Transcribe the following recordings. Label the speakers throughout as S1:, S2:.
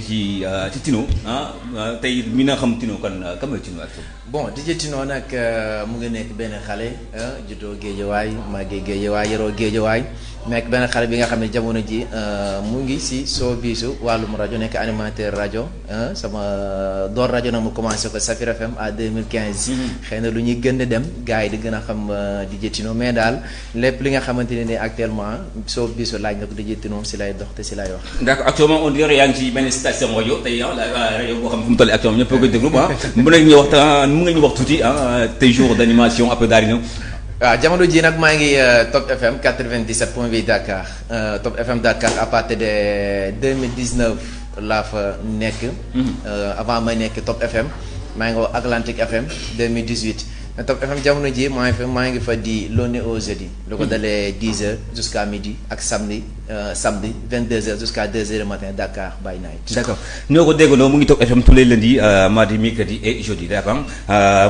S1: ci Tino tey mi na xam Tino kan mooy Tino ak
S2: bon DJ Tino nag mu ngi nekk benn xale juddoo Géejawaay màggee Géejawaay yaroo Géejawaay nekk benn xale bi nga xam ne jamono ji mu ngi si showbizu wàllum rajo nekk animateur rajo sama door rajo nag mu commencé ko Safir FM à 2015. xëy na lu ñuy gën a dem gars yi di gën a xam DJ Tino mais daal lépp li nga xamante ne ni actuellement showbizu laaj na ko DJ Tino si lay dox te si lay wax.
S1: d'accord actuellement on dirait yaa ngi ci benn station rajo tey rajo boo xam ne fu mu toll actuellement ñëpp a koy déglu mën nañu waxtaan mën nga ñu wax tuuti tey jour d'animation après daal di ñëw.
S2: waaw jamono ji nag maa ngi Top FM 97.8 Dakar Top FM Dakar à partir de 2019 laa fa nekk. avant may nekk Top FM maa ngi woo Atlantique FM 2018 Top FM jamono ji maa ngi fa di lundi au jeudi. lu ko dalee 10h jusqu'à midi ak samedi 22h jusqu'à 2h du matin Dakar by night.
S1: d'accord ñoo ko déggandoo mu ngi Top FM tous les lundis mardi mercredi et jeudi d'accord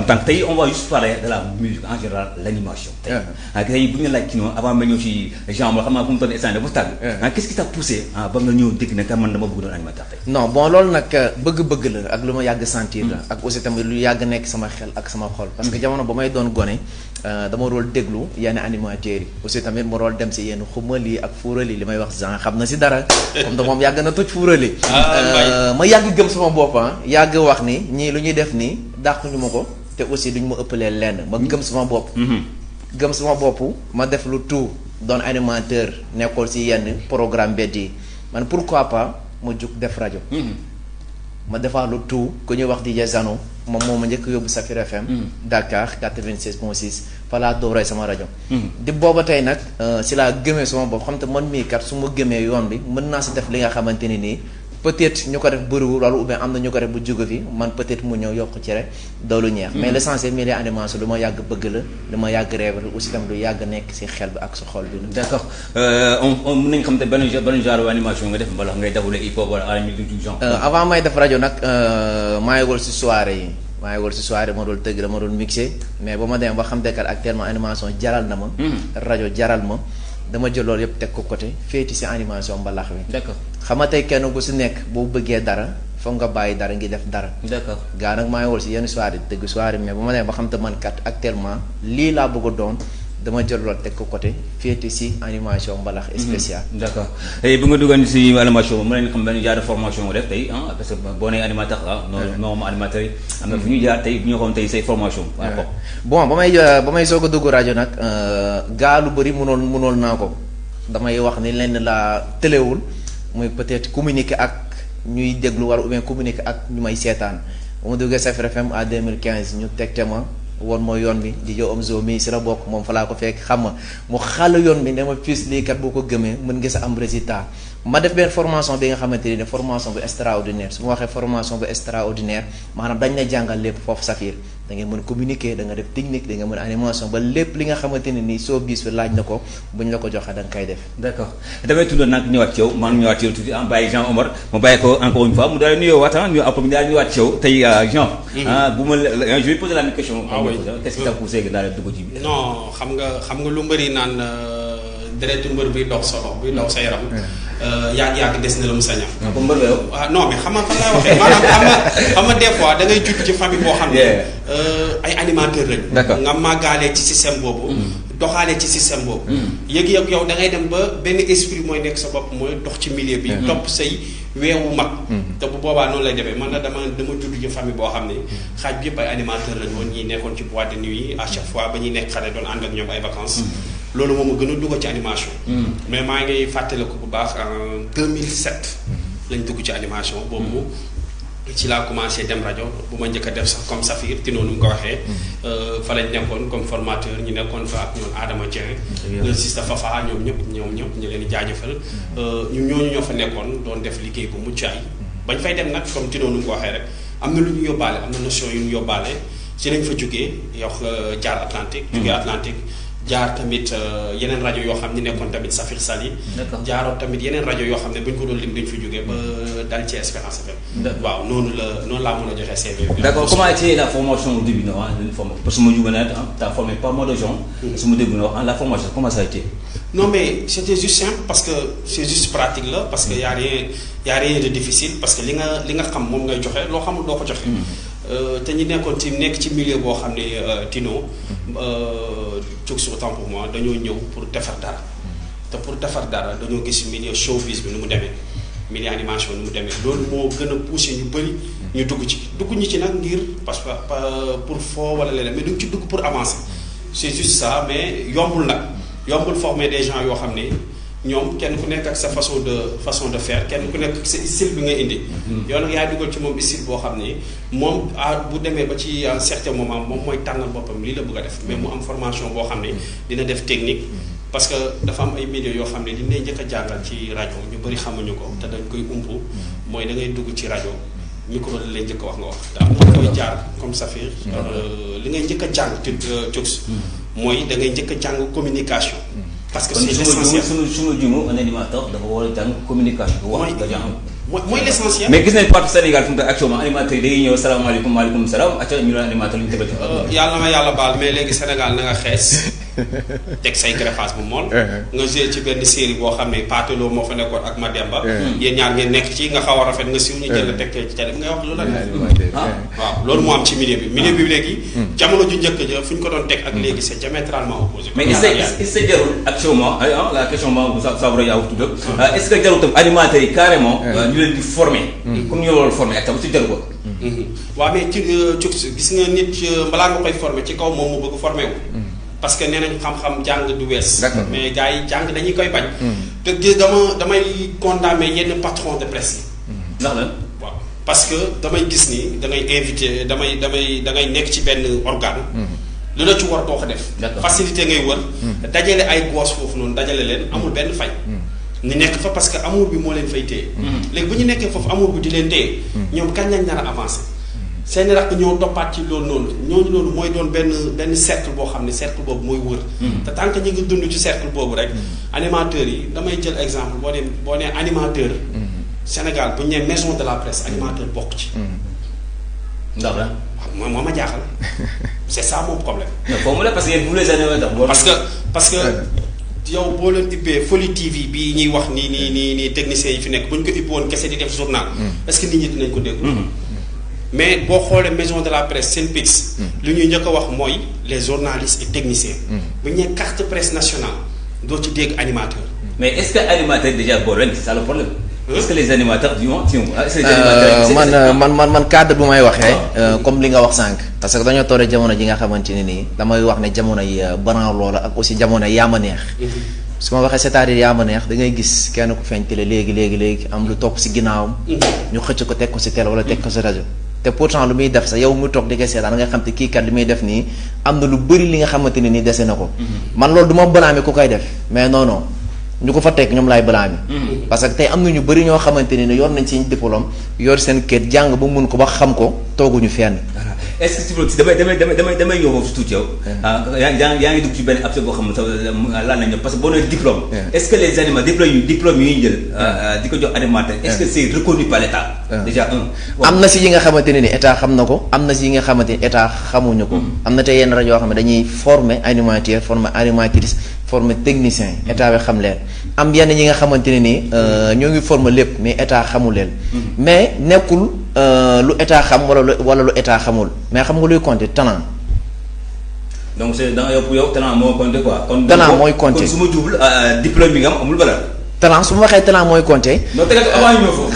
S1: donc tey on va juste parler de la musique en général l'animation. tey bu ñu laaj Tino avant ma ñëw ci genre xam naa fu mu toll instant dafa tàgg. qu'est-ce qui t'a poussé ba nga ñëw dégg nag man dama bëgg doon animateur tey.
S2: non bon loolu nag bëgg-bëgg la ak lu ma yàgg sentir la. ak aussi tamit lu yàgg nekk sama xel ak sama xol parce que jamono ba may doon gone dama rool déglu yenn animateurs yi aussi tamit mu rool dem si yenn xumali ak fuurali li may wax Jean xam na si dara comme da moom yàgg na toj fuurali ma yàgg gëm sama bopp yàgg wax ni ñii lu ñuy def nii dàquñu ma ko te aussi duñ ma ëppalee lenn ma gëm sama bopp gëm sama bopp ma def lu tout doon animateur nekkool si yenn programme mbedd yi man pourquoi pas ma jug def rajo ma defaat lu tout ku ñuy wax DJ Zano moom moo ma njëkk yóbbu Safir FM Dakar 96.6 fa laa dooree sama rajo di booba tey nag si laa gëmee sama bopp xam te man mii kat su ma gëmee yoon bi mën naa si def li nga xamante ni nii peut-être ñu ko def bëriwul wala ou bien am na ñu ko def bu jóge fi man peut-être mu ñëw yokk ci rek doolu ñeex mais l'essentiel milieu animation lu ma yàgg bëgg la lu ma yàgg rêve la aussi tam lu yàgg nekk si xel bi ak sa xol bi
S1: d'accord on mën nañ xam te benn genre animation nga def mbala ngay defule hip hop wala R&B du genre
S2: avant may def rajo nag maa ngi wol si soirée yi maa ngi wol si soirée ma doon tëgg la ma doon mixé mais ba ma demee ba xam dekat actuellement animation jaral na ma rajo jaral ma dama jël loolu yëpp teg ko côté féeti si animation mbalax wi.
S1: d'accord
S2: xam nga tey kenn ku si nekk boo bëggee dara foog nga bàyyi dara ngi def dara.
S1: d'accord
S2: gaa nag maa ngi wol si yenn soirée dëgg soirée mais ba ma demee ba xam te man kat actuellement lii laa bëgg a doon dama jël loolu teg ko côté féeti si animation mbalax spécial.
S1: d'accord tey bu nga duggoon si animation mën nañu xam benn genre de formation nga def tey parce que boo nee animateur non animateur yi am na fu ñu jaar tey bu ñu xoon tey say formation.
S2: bon ba may soog a dugg rajo nag gaa lu bëri mënool naa ko damay wax ni lenn laa tëlewul muy peut-être communiquer ak ñuy déglu wala ou bien communiquer ak ñu may seetaan ba ma duggee Safir FM à 2015 ñu tegte ma woon mooy yoon bi di jow Omzo mii si la bokk moom fa laa ko fekk xam nga mu xàll yoon bi ne ma fils lii kat boo ko gëmee mën nga sa am résultat ma def benn formation bi nga xamante ni formation bu extraordinaire su ma waxee formation bu extraordinaire maanaam dañ la jàngal lépp foofu Safir da ngeen mën communiquer da nga def technique da nga mën animation ba lépp li nga xamante ne nii soo bis bi laaj na ko buñ la ko joxee da nga koy def.
S1: d'accord damay tudd nag ñëwaat ci yow maanaam ñëwaat ci yow tuuti bàyyi Jean Omar ma bàyyi ko encore une fois mu daal nuyoo waat ñu après mu daal ñëwaat ci yow tey Jean. bu ma je vais poser la même question. qu'est-ce qui t'a poussé nga daal dugg ci biir.
S3: non xam nga lu mbëri naan deretu mbër bi dox sa loxo bi dox sa yaram. yàgg des na la mu sañam.
S1: comme mbër yow.
S3: non mais xam nga fan laa waxee maanaam xam nga des fois da ngay judd ci famille boo xam ne. ay animateur lañu.
S1: d'accord nga
S3: màggaalee ci système boobu. doxalee ci système boobu. yëg-yëg yow da ngay dem ba benn esprit mooy nekk sa bopp mooy dox ci milieu bi. topp say weewu mag. te bu boobaa noonu lay demee man na dama judd ci famille boo xam ne xaaj bi yëpp ay animateur lañu woon ñi nekkoon ci boîte de nuit à chaque fois ba ñuy nekk xale doon ànd ak ñoom ay vacances. loolu moom a gën a dugg ci animation. mais maa ngi fàttaliku bu baax en 2007. lañ dugg ci animation boobu ci laa commencé dem rajo bu ma njëkk a def sax comme Safir Tino nu mu ko waxee. fa lañ nekkoon comme formateur ñu nekkoon fa ak ñoom Adama Dieng. le Sista Fafa ñoom ñëpp ñu leen di jaajëfal. ñooñu ñoo fa nekkoon doon def liggéey bu mucc ay bañ fay dem nag comme Tino nu mu ko waxee rek am na lu ñu yóbbaale am na notion yu ñu yóbbaale ci lañ fa jógee yow jaar Atlantique. jógee Atlantique. jaar tamit yeneen rajo yoo xam ne nekkoon tamit Safir Sali. jaaroon tamit yeneen rajo yoo xam ne bu ñu ko doon lim dañ fi jógee ba dal ci Espérance FM. waaw noonu laa mën a joxe CV bi.
S1: D'accord, comment était la formation au début parce que moi je tu as formé pas mal de gens. su ma déglu la formation comment ça a été.
S3: Non mais c'était juste simple parce que c'est juste pratique là parce que y a rien de difficile parce que li nga xam moom ngay joxe loo xamul doo ko joxe. te ñi nekk ci milieu boo xam ne Tino jóg si autant pour moi dañoo ñëw pour defar dara te pour defar dara dañoo gis milieu showbiz bi nu mu demee milieu animation nu mu demee loolu moo gën a poussé ñu bëri ñu dugg ñu ci nag ngir parce que pour foo wala leneen mais duñ ci dugg pour avancer c'est juste ça mais yombul former des gens yoo xam ne ñoom kenn ku nekk ak sa façon de faire kenn ku nekk ak sa style bi nga indi. yow nag yaay dugal ci moom style boo xam ne moom bu demee ba ci un certain moment moom mooy tànnal boppam lii la bëgg a def mais mu am formation boo xam ne dina def technique. parce que dafa am ay milieux yoo xam ne li lay njëkk a jàngal ci rajo ñu bëri xamuñu ko te dañ koy umpu mooy da ngay dugg ci rajo micro la lay njëkk a wax nga wax. te am na koy jaar comme Safir. li ngay njëkk a jàng te Jux mooy da ngay njëkk a jàng communication. parce que c'est l'essentiel
S1: su ma juumoo un animateur dafa war a jàng communication.
S3: mooy l'essentiel.
S1: mais gis nañ partout Sénégal fu mu toll actuellement animateur yi day ñëw salaamaaleykum maaleykum salaam acca ñu doon animateur lu ñu tëbati.
S3: yàlla na ma yàlla baal mais léegi Sénégal na nga xees teg say greffage bu mool. nga joué ci benn série boo xam ne Pateloo moo fa nekkoon ak Mademba. yéen ñaar ngeen nekk ci nga xaw a rafet nga siw ñu jël la teg ci télé bi ngay wax loolu la def. waaw loolu moo am ci milieu bi léegi. jamono ju njëkk ja fu ñu ko doon teg ak léegi c'est diamétralement opposé.
S1: mais est-ce que jarul actuellement la question ça vous a tudd est-ce que jarul tam animateurs yi carrément. ñu leen di former. comme ñu loolu former ak tam si jaru ko.
S3: waaw mais ci gis nga nit balaa nga koy former ci kaw moom mu bëgg former wu. parce que nee nañ xam-xam jàng du wees. mais gars yi jàng dañuy koy bañ. te gis damay condamner yenn patron de presse yi.
S1: ndax lan.
S3: waaw parce que damay gis ni da ngay invité da ngay nekk ci benn organe. lu la ci war doo ko def. facilité ngay wër. dajale ay gos foofu noonu dajale leen amul benn fay. ñu nekk fa parce que amour bi moo leen fay téye. léegi bu ñu nekkee foofu amour bi di leen téye. ñoom kañ lañ nar a avancer. seeni rakk ñoo toppaat ci loolu noonu ñooñu loolu mooy doon benn cercle boo xam ne cercle boobu mooy wër. te tant que ñu ngi dund ci cercle boobu rek. animateurs yi damay jël exemple boo nee animateur. Sénégal bu ñu nee maison de la presse animateur bokk ci.
S1: ndax la.
S3: waaw moo ma jaaxal c'est ça mon problème.
S1: foofu la parce que yéen vous les animateurs.
S3: parce que yow boo leen ubbee Folie TV bii ñuy wax nii techniciens yi fi nekk bu ñu ko ubbi woon kese di def journal. est-ce que nit ñi dinañ ko déglu. mais boo xoolee maison de la presse SYNPICS. lu ñuy njëkk a wax mooy les journalistes et techniciens. bu ñu nee carte presse nationale doo ci dégg animateur.
S1: mais est-ce que animateur déjà boo ren c'est ça le problème. est-ce que les animateurs
S2: man cadre bu may waxee. comme li nga wax sànq. parce que dañoo toore jamono ji nga xamante ne nii damay wax ne jamono yi banaaw loola ak aussi jamono yaa ma neex. su ma waxee c'est-à-dire yaa ma neex da ngay gis kenn ku feeñ télé léegi am lu topp si ginnaawam. ñu xëcc ko teg ko si télé wala teg ko si rajo. te pourtant lu muy def sax yow mu toog di ko seetaan nga xam te kii kat li muy def nii am na lu bëri li nga xamante ne nii dese na ko. man loolu du ma blâmer ku koy def mais non ñu ko fa teg ñoom laay blâmer. parce que tey am na ñu bëri ñoo xamante ne yor nañ seen diplôme yor seen kër jàng ba mun ko ba xam ko tooguñu fenn.
S1: est-ce que damay ñëw foofu si tuuti yow. yaa ngi dugg ci benn abcès boo xam ne laal nañu parce que boo nee diplôme. est-ce que les animateurs diplôme yi ñuy jël. di ko jox animateur est-ce que c'est reconnu par l'État. déjà
S2: am na si yi nga xamante ne ni état xam na ko am na si yi nga xamante ni état xamuñu ko. am na tey yenn rajo yoo xam ne dañuy former animateur former animatrice former technicien état bi xam leen. am yenn ñi nga xamante ne ni ñoo ngi former lépp mais état xamul leen. mais nekkul lu état xam wala lu état xamul mais xam nga luy compter talent.
S1: donc c'est dans yow talent moo compter quoi.
S2: talent mooy compter
S1: kon su ma jublu diplôme bi nga am amul valeur.
S2: talent su ma waxee talent mooy compter.
S1: non te avant ñu ñëw foofu.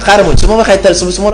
S2: xaaral su ma waxee tal su ma.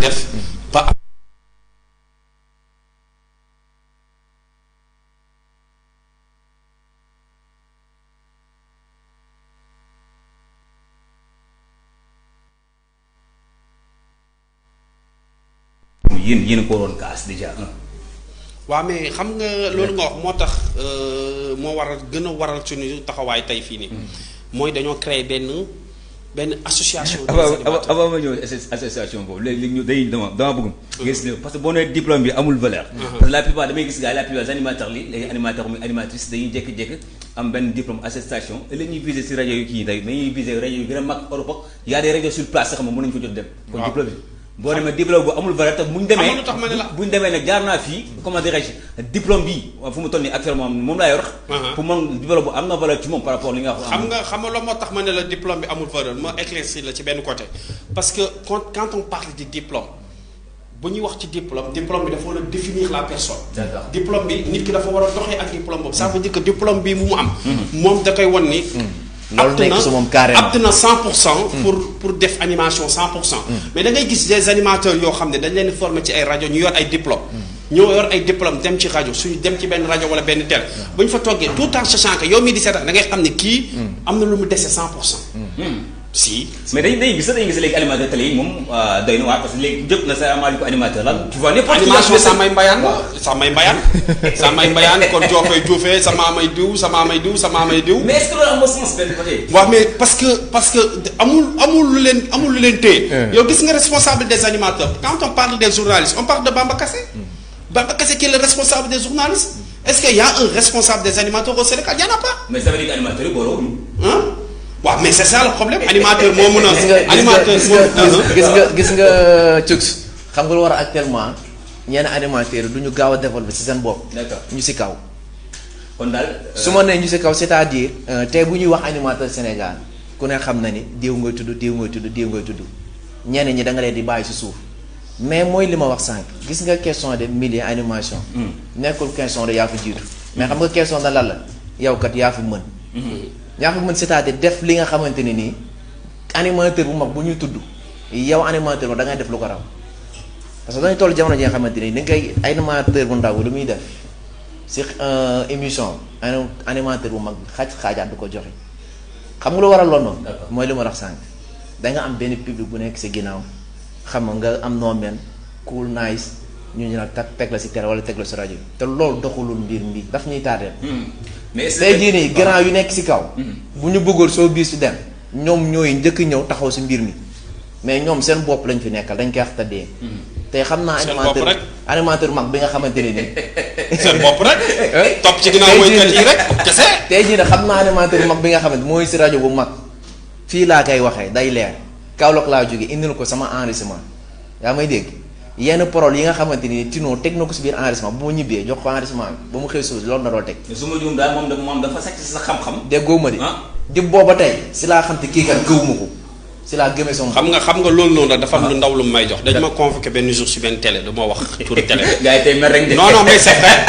S3: def ba
S1: yéen ko waroon kaas déjà
S3: waaw mais xam nga loolu nga wax moo tax moo waral gën a waral suñu taxawaay tey fii nii mooy dañoo créer benn association
S1: avant ma ñëw association boobu léegi ñu day dama bëgg gis parce que boo nee diplôme bi amul valeur parce que la plupart damay gis gars yi la plupart animateurs léegi animateur muy animatrice dañuy jékki-jékki am benn diplôme attestation et la ñuy visé si rajo yi kii day dañuy visé rajo yu gën a mag Europe y a des rajo sur place sax moom mën nañu fa jot dem kon diplôme bi boo demee diplôme bu amul valeur te buñ demee nag jaar naa fii comment dirais-je diplôme bi fu mu toll nii actuellement moom laa yor pour man diplôme bu am na valeur ci moom par rapport li nga wax
S3: xam nga la moo tax ma ne la diplôme bi amul valeur ma éclaircir la ci benn côté parce que quand on parle de diplôme bu ñuy wax ci diplôme bi dafa war a définir la personne diplôme bi nit ki dafa war a doxee ak diplôme boobu ça veut dire que diplôme bi mu am moom da koy won ni
S2: loolu nekk su moom carrément
S3: apte na 100% pour def animation 100%. mais da ngay gis des animateurs yoo xam ne dañ leen former ci ay rajo ñu yor ay diplôme ñoo yor ay diplôme dem ci rajo suñu dem ci benn rajo wala benn télé bu ñu fa toggee tout en sachant que yow mii di seetaan da ngay xam ne kii am na lu mu dese 100%. si
S1: mais dañuy gis léegi animateur télé yi moom doy na waar parce que léegi jëpp na sa amaali ko animateur lan tu vois n'importe qui
S3: animation samay mbayaan kon joofee juufee sa maamay diw
S1: mais est-ce que loolu am na sens benn côté
S3: waaw mais parce que amul lu leen téye yow gis nga responsable des animateurs quand on parle des journalistes on parle de Bamba Kassé Bamba Kassé qui est le responsable des journalistes est-ce qu'il y a un responsable des animateurs au Sénégal? Il y en a pas.
S1: Mais ça veut dire que animateur yi boolewuñu.
S3: waaw mais c'est ça le problème animateur moo mën a. animateur
S2: gis nga Cux xam nga lu war a actuellement ñenn animateurs du ñu gaaw a développer ci seen bopp.
S1: d'accord
S2: ñu ci kaw.
S1: kon daal
S2: su ma nee ñu ci kaw c'est-à-dire tey bu ñuy wax animateur Sénégal ku ne xam na ni diw ngay tudd ñenn ñi da nga leen di bàyyi ci suuf mais mooy li ma wax sànq gis nga question de milieu animation. nekkul question de yaa fa jiitu. mais xam nga question de lan la yow kat yaa fa mën. yaa fa mën c'est-à-dire def li nga xamante ne nii animateur bu mag bu ñuy tudd yow animateur ba da ngay def lu ko raw parce que dañuy toll jamono ji nga xamante ni ngay animateur bu ndaw lu muy def si émission animateur bu mag xaajaat du ko joxe xam nga lu waral loolu noonu. mooy li ma wax sànq da nga am benn public bu nekk si ginnaaw xam nga am noo mel cool nice ñu nag teg la si télé wala teg la si rajo te loolu doxulul mbir mi daf ñuy tardeel. mais tey jii nii grand yu nekk ci kaw. bu ñu bëggoon soo biir si dem ñoom ñooy njëkk ñëw taxaw ci mbir mi mais ñoom seen bopp lañ fi nekkal dañ koy wax tëddee. tey xam naa animateur mag bi nga xamante ne nii.
S3: seen bopp rek. topp ci ginnaaw woykat yi rek kese.
S2: tey jii nag xam naa animateur mag bi nga xamante mooy ci rajo bu mag fii laa koy waxee day leer Kaolack laa jóge indil ko sama enregistrement yaa may dégg. yenn parole yi nga xamante ni Tino teg na ko si biir enregistrement bu ma ñibbee jox ko enregistrement bi ba mu xëy suuf loolu na doon teg.
S1: su ma juum daal moom dafa sàcc sa xam-xam.
S2: déggoo ma de. di booba tey si laa xam te kii kat gëwuma ko si laa gëmee sama.
S3: xam nga loolu noonu la dafa am lu ndaw lu may jox. dañ ma convoqué benn jour si benn télé du ma wax turu télé.
S1: gars yi tey mer rek de.
S3: non mais c'est vrai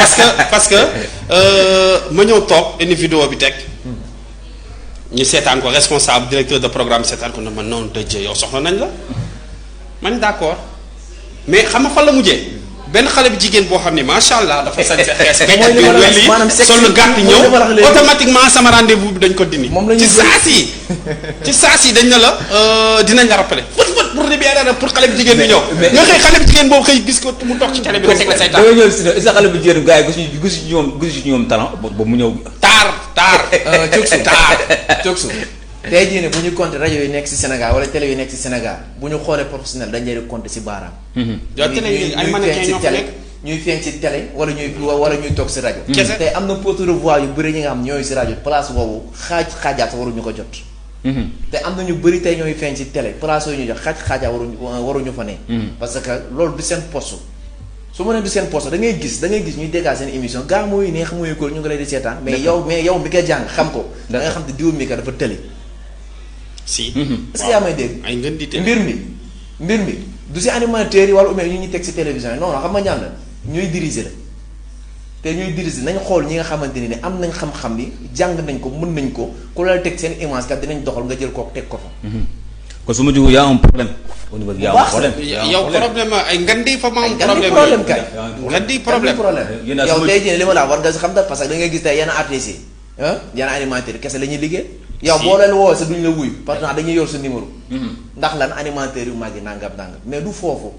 S3: parce que ma ñëw toog indi vidéo bi teg. ñu seetaan ko responsable directeur de programme seetaan ko ne ma noonu dëjee yow soxla nañ la ma ne d'accord. mais xam nga fan la mujjee benn xale bi jigéen boo xam ne macha allah dafa sañ sa xees. maanaam sexe sol lu gàtt ñëw automatiquement sama rendez-vous bi dañ ko dindi.
S2: moom la ñuy
S3: ci saa si dañ ne la dinañ la rappeler pour xale bi jigéen bi ñëw. nga xëy xale bi jigéen boobu xëy gis ko mu toog ci télé bi nga teg la say taal.
S1: da nga ñëw si ne sa xale bi jigéen gars yi gisuñu ci ñoom talent boobu mu ñëw.
S3: taar.
S2: Coksu tey jii ne bu ñu compter rajo yi nekk ci Sénégal wala télé yi nekk ci Sénégal bu ñu xoolee professionnel dañ leen di compter ci baaraam. ñuy feeñ ci télé wala ñuy toog ci rajo. tey am na porte-voix yu bëri ñi nga xam ñooy ci rajo place boobu xaajaat waruñu ko jot. te am na ñu bëri tey ñooy feeñ ci télé place yooyu ñu jox xaajaat waruñu fa ne. parce que loolu du seen poste su ma nee du seen poste da ngay gis ñuy dégage seen émission gaa mooy neex mooy ko ñu ngi lay di seetaan. mais yow mi ko jàng xam ko. da nga xam te diw mi ka dafa tëli.
S3: si
S2: est-ce que yaa may dégg.
S3: ay ngeen di
S2: mbir mi du si animateurs yi wala ñu ñuy teg si télévision yi non non xam nga ñaan la ñooy diriger la te ñuy diriger nañ xool ñi nga xamante ni am nañ xam-xam bi jàng nañ ko mën nañ ko ku la teg seen image kat dinañ doxal nga jël kooku teg ko fa.
S1: kon su ma jógee y a un problème. au niveau
S2: bu
S1: y a un
S2: baax
S1: problème.
S3: yow problème ay ngandi fa ma am
S2: problème
S3: problème
S2: kay.
S3: ngandi problème
S1: Yéen a
S2: yow
S1: sama-
S2: tey jii li ma la war nga si xam parce que da ngay gis tey yenn artistes yi yenn animateurs yi kese la ñuy liggéey. yow
S3: Si.
S2: boo leen woo sa duñ la wuyu pourtant dañuy yor sa numéro. ndax lan animateurs yu mag yi nangam mais du foofu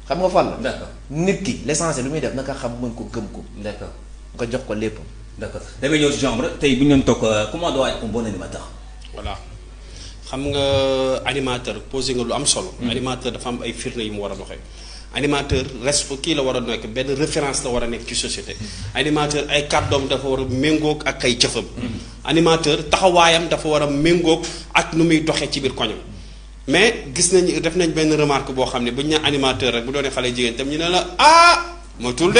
S2: xam nga fan la.
S1: D'accord.
S2: nit ki l'essentiel lu muy def naka xam mën ko gëm ko
S1: D'accord.
S2: nga jox ko lépp.
S1: D'accord damay ñëw si genre tey bu ñu doon toog comment doit être un bon animateur.
S3: voilà xam nga animateur posé nga lu am solo. animateur dafa am ay firnde yu mu war a doxee. animateur kii la war a nekk benn référence la war a nekk ci société. animateur ay kàddoom dafa war a méngóog ak ay jëfam. animateur taxawaayam dafa war a méngóog ak nu muy doxee ci biir koñam. mais gis nañ def nañ benn remarque boo xam ne bu ñu nee animateur rek bu doonee xale jigéen tam ñu ne la moytul de.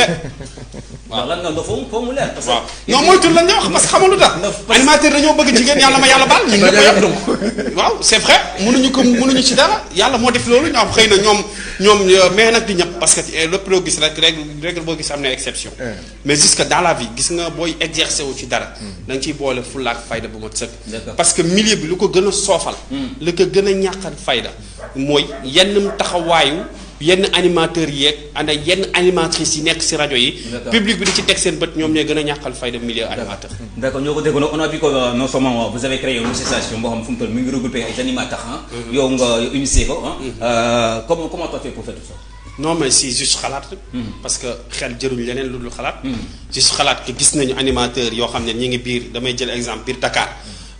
S1: waaw lan nga foofu mu leer. parce que
S3: waaw non moytul lañ wax parce que xamalu tax. animateur dañoo bëgg jigéen yàlla ma yàlla baal. ñun ñëpp yëpp waaw c'est vrai mënuñu ci dara yàlla moo def loolu ñoom xëy na ñoom mais nag di ñëpp parce que lépp loo gis rek règle boo gis am na exception. mais jusque dans la vie gis nga booy exercer wu ci dara. da nga ciy boole fulla ak fayda bu mat sëkk. parce que milieu bi lu ko gën a soofal. lu ko gën a ñàkkal fayda mooy yenn taxawaayu. yenn animateurs yeeg ana yenn animatrices yi nekk ci rajo yi. public bi di ci teg seen bët ñoom ñooy gën a ñàkkal fayda milieu animateur.
S1: D'accord ñoo ko déggoon on a vu que non seulement vous avez créé une association boo xam fu mu toll mi ngi regroupé ay animateurs yow nga initié ko comment tu as fait pour faire tout ça.
S3: non mais si juste xalaat rek. parce que xel jëruñ leneen lu dul xalaat. juste xalaat que gis nañu animateurs yoo xam ne ñi ngi biir damay jël exemple biir Dakar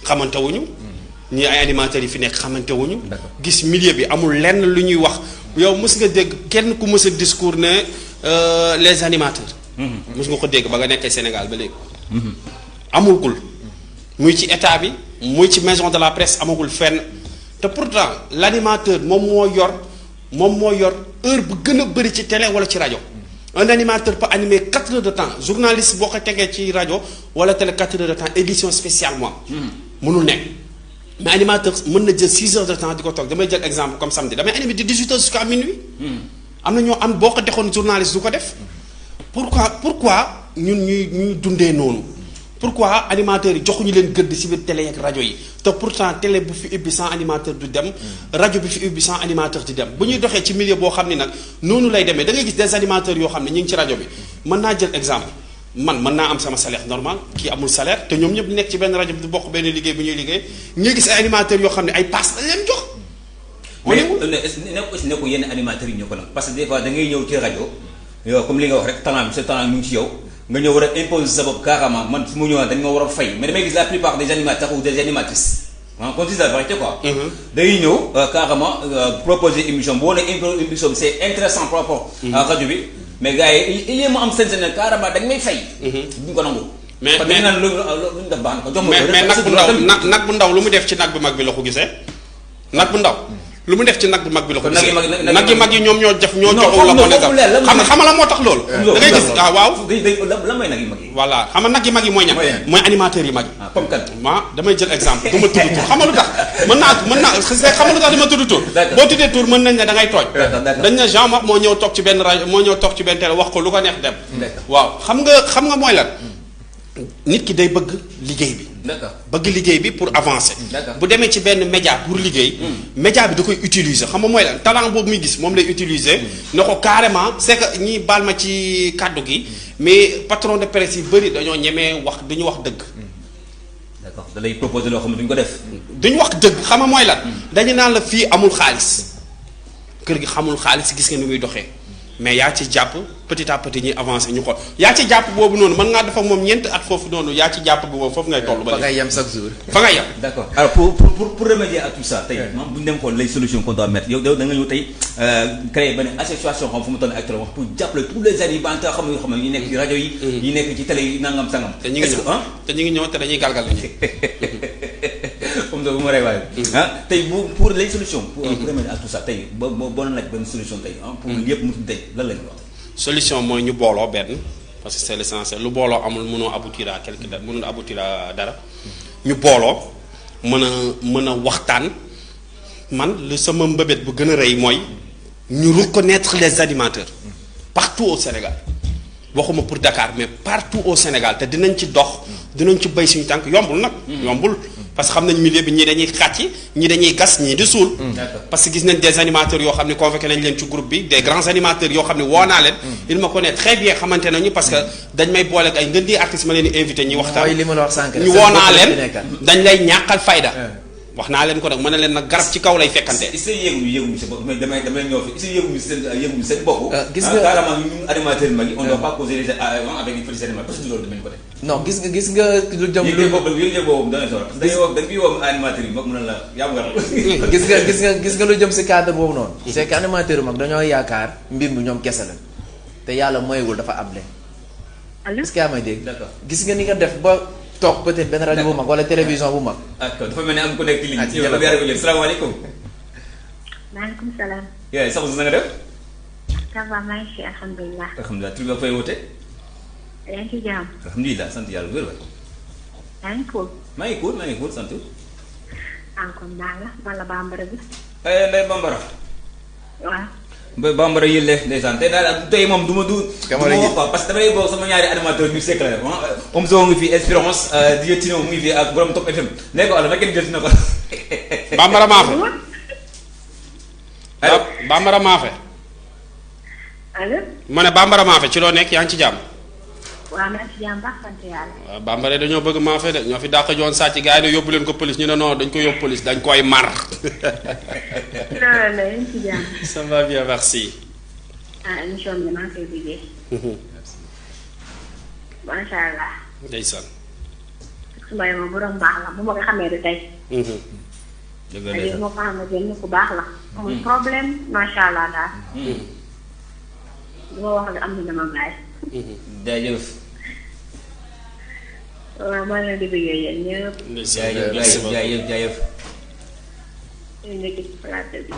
S3: xamante wuñu ñii ay animateurs yi fi nekk xamante wuñu gis milieu bi amul lenn lu ñuy wax yow mës nga dégg kenn ku mës a discours ne les animateurs. mës nga ko dégg ba nga nekkee Sénégal ba léegi. amulgul muy ci état bi muy ci maison de la presse amagul fenn te pourtant l'animateur moom moo yor heure bu gën a bëri ci télé wala ci rajo. un animateur peut animer 4 heures de temps journaliste boo ko tegee ci rajo wala télé 4 heures de temps édition spéciale moom. mënul nekk. mais animateur mën na jël 6 heures de temps di ko toog damay jël exemple comme samedi damay animer de 18 heures jusqu'à minuit. am na ñoo am boo ko dexoon journaliste du ko def. pourquoi ñun ñuy dundee noonu. pourquoi animateurs yi joxuñu leen gëdd ci biir télé ak rajo yi te pourtant télé bu fi ubbi sans animateur du dem. rajo bi fi ubbi sans animateur di dem bu ñuy doxee ci milieu boo xam ne nag noonu lay demee da ngay gis des animateurs yoo xam ne ñu ngi ci rajo bi mën naa jël exemple. man mën naa am sama salaire normal kii amul salaire te ñoom ñëpp nekk ci benn rajo bi di bokk benn liggéey bu ñuy liggéey ñuy gis ay animateurs yoo xam ne ay pass lañ leen jox.
S1: mais nekkul yenn animateurs yi ñoo ko nag parce que des fois da ngay ñëw ci rajo yow comme li nga wax rek talent bi sa talent mu ngi ci yow nga ñëw war a imposer sa bopp carrément man su ma ñëwaan dañ ma war a fay mais damay gis la plupart des animateurs ou des animatrices qu'on dise la vérité quoi. dañuy ñëw carrément proposer émission boo nee émission bi c'est intéressant par rapport à rajo bi. mais gars yi il ma am seen carrément dañ may fay. duñ ko nangu.
S3: mais
S1: kon dañu naan lu ñu def baax na ko jox ma
S3: mais nag bu ndaw lu mu def ci nag bu mag bi la ko gisee. nag bu ndaw lu mu def ci nag bu mag bi la ko gisee. nag yu mag yi ñoom ñoo def ñoo joxul la ko nekk xam nga la moo tax loolu. da ngay gis waaw.
S1: lan mooy nag yu mag yi.
S3: voilà xam nga nag yu mag yi mooy ñan. mooy animateurs yu mag yi.
S1: comme kan.
S3: damay jël exemple du ma tudd tur xam nga lu tax mën naa xam nga lu tax dama tudd tur. boo tuddee tur mën nañ ne da ngay tooñ. dañ ne Jean Marc moo ñëw toog ci benn rajo moo ñëw toog ci benn télé wax ko lu ko neex dem. waaw xam nga mooy lan nit ki day bëgg liggéey bi. bëgg liggéey bi pour avancer. bu demee ci benn média pour liggéey. média bi da koy utiliser xam nga mooy lan talent boobu muy gis moom lay utiliser. ne ko carrément c'est que ñi baal ma ci kàddu gi mais patron de presse yi bëri dañoo ñemee wax duñu wax dëgg.
S1: d'accord da lay proposer loo xam ne duñ ko def.
S3: duñu wax dëgg xam nga mooy lan. dañu naan la fii amul xaalis kër gi xamul xaalis gis nga ni muy doxee. mais yaa ci jàpp petit à petit ñuy avancé ñu xool yaa ci jàpp boobu noonu mën ngaa def ak moom ñeent at foofu noonu yaa ci jàpp bi boobu foofu ngay toll. ba
S2: fa ngay yem chaque jour.
S3: fa ngay yem.
S1: d'accord alors pour remédier à tout ça tey bu ñu dem xool les solutions qu'on doit mettre yow da nga ñëw tey créer benn association xam fu mu toll actuellement pour jàppale tous les animateurs xam nga ñu nekk ci rajo yi. ñu nekk ci télé yi nangam sangam.
S3: te ñu ngi ñëw te dañuy galgal la
S1: comme ça bu ma rey waaye. tey pour les solutions. pour remédier à tout ça tey boo doon laaj benn solution tey pour yëpp mu tey lan la ñu wax.
S3: solution mooy ñu booloo benn parce que c'est l'essentiel lu booloo amul mënoo aboutir à quelque chose mënul aboutir à dara ñu booloo mën a waxtaan man lu sama mbëbët bu gën a rëy mooy ñu reconnaître les animateurs partout au Sénégal waxuma pour Dakar mais partout au Sénégal te dinañ ci dox dinañ ci bay suñu tànk yombul nag. yombul parce que xam nañ milieu bi ñii dañuy xàcc ñii dañuy gas ñii di suul. parce que gis nañ des animateurs yoo xam ne convoqué nañ leen ci groupe bi des grands animateurs yoo xam ne woo naa leen. il me connaît très bien xamante nañu parce que dañ may boole ak ay ngën di artistes ma leen di invité ñi waxtaan.
S2: mooy li ma la wax sànq
S3: ñu woo naa leen dañ lay ñàkkal fayda. wax naa leen ko nag mën na leen nag garab ci kaw lay fekkante.
S1: est-ce que yëguñu sa bopp mais damay ñëw fi est-ce que yëguñu seen bopp.
S2: gis nga
S1: carrément ñun animateurs yi mag yi on doit pas causer avec les petits animateurs parce que loolu damañu ko def.
S2: non gis nga lu jëm.
S1: yëg boobu dana solo parce que da ngay woo animateurs yi mag mu ne la yaa nga
S2: gis nga lu jëm si cadre boobu noonu. c'est que animateurs yi mag dañoo yaakaar mbir mi ñoom kese la te yàlla moywul dafa able. est-ce que yaa may dégg.
S1: d'accord
S2: gis nga ni nga def ba toog peut-être benn rajo bu mag wala télévision bu mag.
S1: d'accord dafa mel ni am ku nekk ci ligne bi. yàlla yàlla ko jël salaamaaleykum.
S4: maaleykum salaam.
S1: yaa ngi soxna si na nga def.
S4: ça va maa ngi fi alhamdulilah.
S1: alhamdulilah tur bi nga fay woote.
S4: yaa ngi ci jàmm.
S1: alhamdulilah sant yàlla wér waay.
S4: yaa ngi cool.
S1: maa ngi cool sant.
S4: encore baax la man la bambara bi.
S1: Ndeye Bambara.
S4: waaw.
S1: Mbaye Bambara yële ndeysaan tey moom du ma wax quoi parce que damay bokk sama ñaari animateur ñu sekk la om so ngi fi Espérance di Tino mu ngi fi ak borom Top FM ne ko ala na kenn jël na ko
S3: Bambara Maafe. Bambara Maafe.
S4: allo.
S3: ma ne Bambara Maafe ci loo nekk yaa ngi ci jàmm.
S4: waaw maa ngi ci jàmm baax sant yàlla.
S3: waaw Bambara dañoo bëgg Maafe de ñoo fi dàq joon sàcc gars yi ne yóbbu leen ko police ñu ne non dañ ko yóbbu police dañ koy mar.
S4: loolu la yéen ci jàmm.
S3: ça va bien merci.
S4: émission bi maa ngi koy liggéey. macha allah.
S3: ndeysaan.
S4: su ma yemee borom baax la bu ma ko xamee du tey.
S1: dëgg la
S4: te moo ko xamante ne ku baax la. amul problème macha allah daal. du ma wax ne am na dama bàyyi.
S1: jaajëf.
S4: waaw maa ngi leen di liggéey yéen ñëpp.
S3: ndeysaan
S1: jaajëf
S4: ñu nekk ci plateau bi